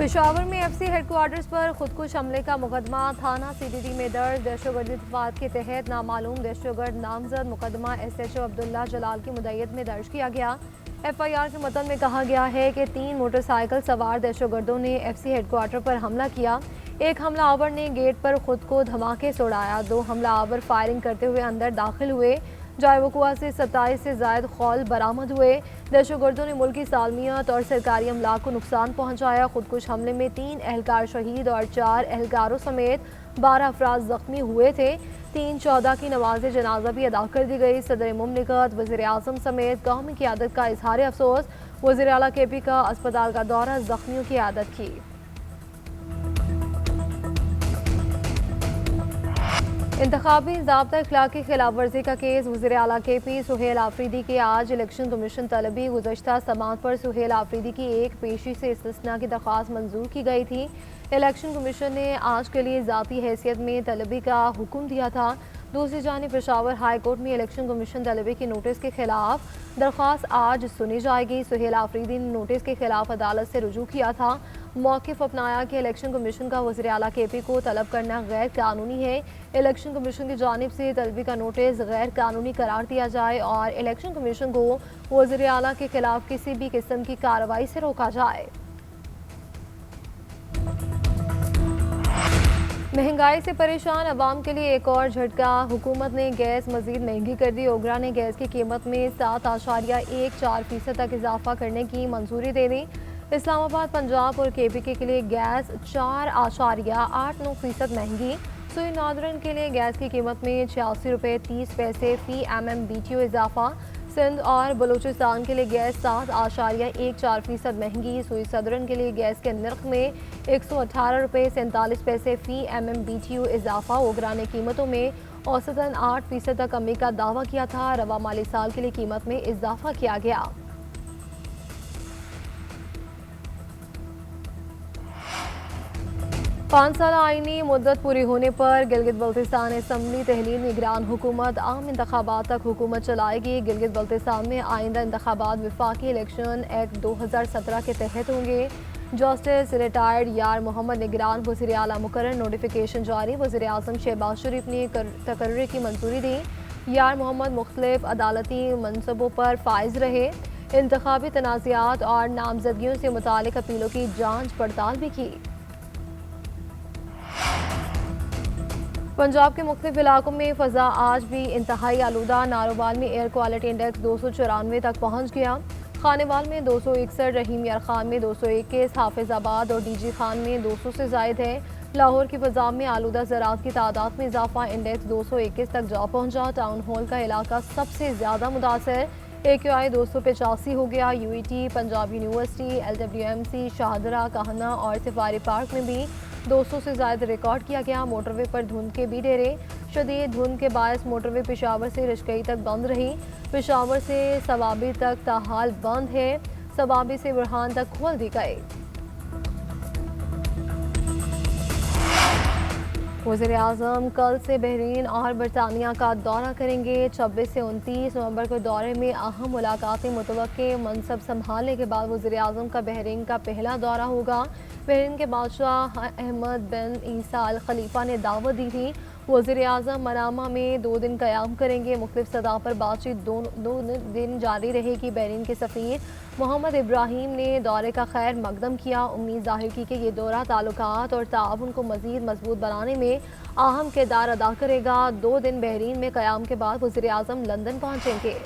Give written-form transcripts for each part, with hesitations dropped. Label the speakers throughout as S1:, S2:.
S1: پشاور میں F C head quarters پر خودکش حملے کا مقدمہ تھانہ سی ڈی ڈی میں درج۔ دہشتگردی دفعات کے تحت نامعلوم دہشتگرد نامزد مقدمہ ایس ایچ او عبداللہ جلال کی مدعیت میں درج کیا گیا۔ ایف آئی آر کے متن میں کہا گیا ہے کہ 3 موٹر سائیکل سوار دہشتگردوں نے ایف سی ہیڈ کوارٹر پر حملہ کیا۔ ایک حملہ آور نے گیٹ پر خود کو دھماکے سے اڑایا۔ 2 حملہ آور فائرنگ کرتے ہوئے اندر داخل ہوئے۔ جائے وقوع سے 27 سے زائد خول برآمد ہوئے۔ دہشتگردوں نے ملکی سالمیت اور سرکاری املاک کو نقصان پہنچایا۔ خودکش حملے میں 3 اہلکار شہید اور 4 اہلکاروں سمیت 12 افراد زخمی ہوئے تھے۔ 3/14 کی نماز جنازہ بھی ادا کر دی گئی۔ صدر مملکت، وزیر اعظم سمیت قومی قیادت کا اظہار افسوس۔ وزیر اعلیٰ کے پی کا اسپتال کا دورہ، زخمیوں کی عیادت کی۔ انتخابی ضابطہ اخلاق کی خلاف ورزی کا کیس، وزیر اعلیٰ کے پی سہیل آفریدی کی آج الیکشن کمیشن طلبی۔ گزشتہ سماعت پر سہیل آفریدی کی ایک پیشی سے استثناء کی درخواست منظور کی گئی تھی۔ الیکشن کمیشن نے آج کے لیے ذاتی حیثیت میں طلبی کا حکم دیا تھا۔ دوسری جانب پشاور ہائی کورٹ میں الیکشن کمیشن طلبی کی نوٹس کے خلاف درخواست آج سنی جائے گی۔ سہیل آفریدی نے نوٹس کے خلاف عدالت سے رجوع کیا تھا۔ موقف اپنایا کہ الیکشن کمیشن کا وزیر اعلیٰ کے پی کو طلب کرنا غیر قانونی ہے۔ الیکشن کمیشن کی جانب سے طلبی کا نوٹس غیر قانونی قرار دیا جائے اور الیکشن کمیشن کو وزیر اعلیٰ کے خلاف کسی بھی قسم کی کارروائی سے روکا جائے۔ مہنگائی سے پریشان عوام کے لیے ایک اور جھٹکا، حکومت نے گیس مزید مہنگی کر دی۔ اوگرا نے گیس کی قیمت میں 7.14% تک اضافہ کرنے کی منظوری دے دی۔ اسلام آباد، پنجاب اور کے پی کے لیے گیس 4.89% مہنگی۔ سوئی ناردرن کے لیے گیس کی قیمت میں 86.30 فی MMBTU اضافہ۔ سندھ اور بلوچستان کے لیے گیس 7.14% مہنگی۔ سوئی صدرن کے لیے گیس کے نرخ میں 118.47 فی MMBTU اضافہ۔ اوگرا نے قیمتوں میں اوسطاً 8% تک کمی کا دعویٰ کیا تھا۔ رواں مالی سال کے لیے قیمت میں اضافہ کیا گیا۔ 5 سالہ آئینی مدت پوری ہونے پر گلگت بلتستان اسمبلی تحلیل نگران حکومت عام انتخابات تک حکومت چلائے گی۔ گلگت بلتستان میں آئندہ انتخابات وفاقی الیکشن ایکٹ 2017 کے تحت ہوں گے۔ جسٹس ریٹائرڈ یار محمد نگران وزیر اعلیٰ مقرر، نوٹیفیکیشن جاری۔ وزیر اعظم شہباز شریف نے تقرری کی منظوری دی۔ یار محمد مختلف عدالتی منصبوں پر فائز رہے۔ انتخابی تنازعات اور نامزدگیوں سے متعلق اپیلوں کی جانچ پڑتال بھی کی۔ پنجاب کے مختلف علاقوں میں فضا آج بھی انتہائی آلودہ۔ نارووال میں ایئر کوالٹی انڈیکس 294 تک پہنچ گیا۔ خانیوال میں 261، رحیم یار خان میں 221، حافظ آباد اور ڈی جی خان میں 200 سے زائد ہے۔ لاہور کی فضا میں آلودہ ذرات کی تعداد میں اضافہ، انڈیکس 221 تک جا پہنچا۔ ٹاؤن ہال کا علاقہ سب سے زیادہ متاثر، AQI 285 ہو گیا۔ UET، Punjab university, LWMC، Shahdara, کہنا اور سفاری پارک میں بھی 200 سے زائد ریکارڈ کیا گیا۔ موٹر وے پر دھند کے بھی ڈیرے، شدید دھند کے باعث موٹر وے پشاور سے رشکئی تک بند رہی۔ پشاور سے صوابی تک تاحال بند ہے، صوابی سے برہان تک کھول دی گئی۔ وزیر اعظم کل سے بحرین اور برطانیہ کا دورہ کریں گے۔ 26 سے 29 نومبر کو دورے میں اہم ملاقاتیں متوقع۔ منصب سنبھالنے کے بعد وزیر اعظم کا بحرین کا پہلا دورہ ہوگا۔ بحرین کے بادشاہ احمد بن عیسیٰ الخلیفہ نے دعوت دی تھی۔ وزیر اعظم منامہ میں 2 دن قیام کریں گے۔ مختلف سطح پر بات چیت دو دن جاری رہے گی۔ بحرین کے سفیر محمد ابراہیم نے دورے کا خیر مقدم کیا۔ امید ظاہر کی کہ یہ دورہ تعلقات اور تعاون کو مزید مضبوط بنانے میں اہم کردار ادا کرے گا۔ 2 دن بحرین میں قیام کے بعد وزیر اعظم لندن پہنچیں گے۔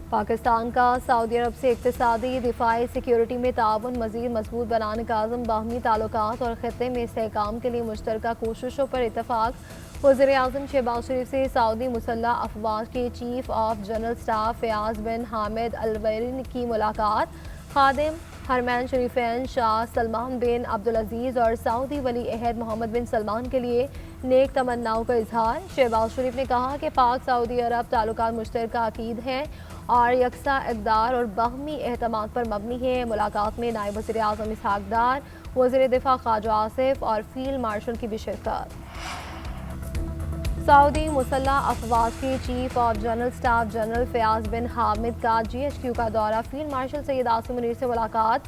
S1: پاکستان کا سعودی عرب سے اقتصادی، دفاعی، سیکیورٹی میں تعاون مزید مضبوط بنانے کا عزم، باہمی تعلقات اور خطے میں استحکام کے لیے مشترکہ کوششوں پر اتفاق۔ وزیر اعظم شہباز شریف سے سعودی مسلح افواج کے chief of general staff Fayyaz bin Hamid الویرن کی ملاقات۔ خادم حرمین شریفین شاہ سلمان بن عبدالعزیز اور سعودی ولی عہد محمد بن سلمان کے لیے نیک تمناؤں کا اظہار۔ شہباز شریف نے کہا کہ پاک سعودی عرب تعلقات مشترکہ عقید ہیں اور یکساں اقدار اور باہمی اعتماد پر مبنی ہے۔ ملاقات میں نائب وزیر اعظم اسحاق ڈار، وزیر دفاع خواجہ آصف اور فیلڈ مارشل کی بھی شرکت۔ سعودی مسلح افواج کے chief of general staff general Fayyaz bin Hamid کا GHQ کا دورہ، فیلڈ مارشل سید عاصم منیر سے ملاقات۔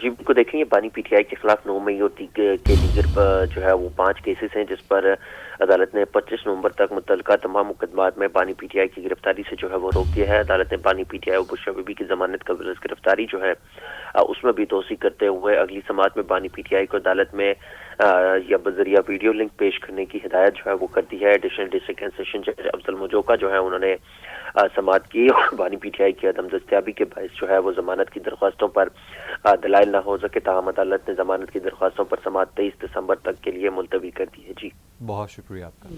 S2: جی بالکل، دیکھیں یہ بانی پی ٹی آئی کے خلاف 9 مئی اور کے دیگر جو ہے وہ 5 کیسز ہیں، جس پر عدالت نے 25 نومبر تک متعلقہ تمام مقدمات میں بانی پی ٹی آئی کی گرفتاری سے جو ہے وہ روک دیا ہے۔ عدالت نے بانی پی ٹی آئی اور بشرا بی بی کی ضمانت قبل از گرفتاری جو ہے اس میں بھی توسیع کرتے ہوئے اگلی سماعت میں بانی پی ٹی آئی کو عدالت میں یا بذریعہ ویڈیو لنک پیش کرنے کی ہدایت جو ہے وہ کر دی ہے۔ ایڈیشنل ڈسٹرکٹ سیشن جج افضل مجوکا جو ہے انہوں نے سماعت کی اور بانی پی ٹی آئی کی عدم دستیابی کے باعث جو ہے وہ ضمانت کی درخواستوں پر دلائل نہ ہو سکے، تاہم عدالت نے ضمانت کی درخواستوں پر سماعت 23 دسمبر تک کے لیے ملتوی کر دی ہے۔ جی
S3: بہت شکریہ آپ کا۔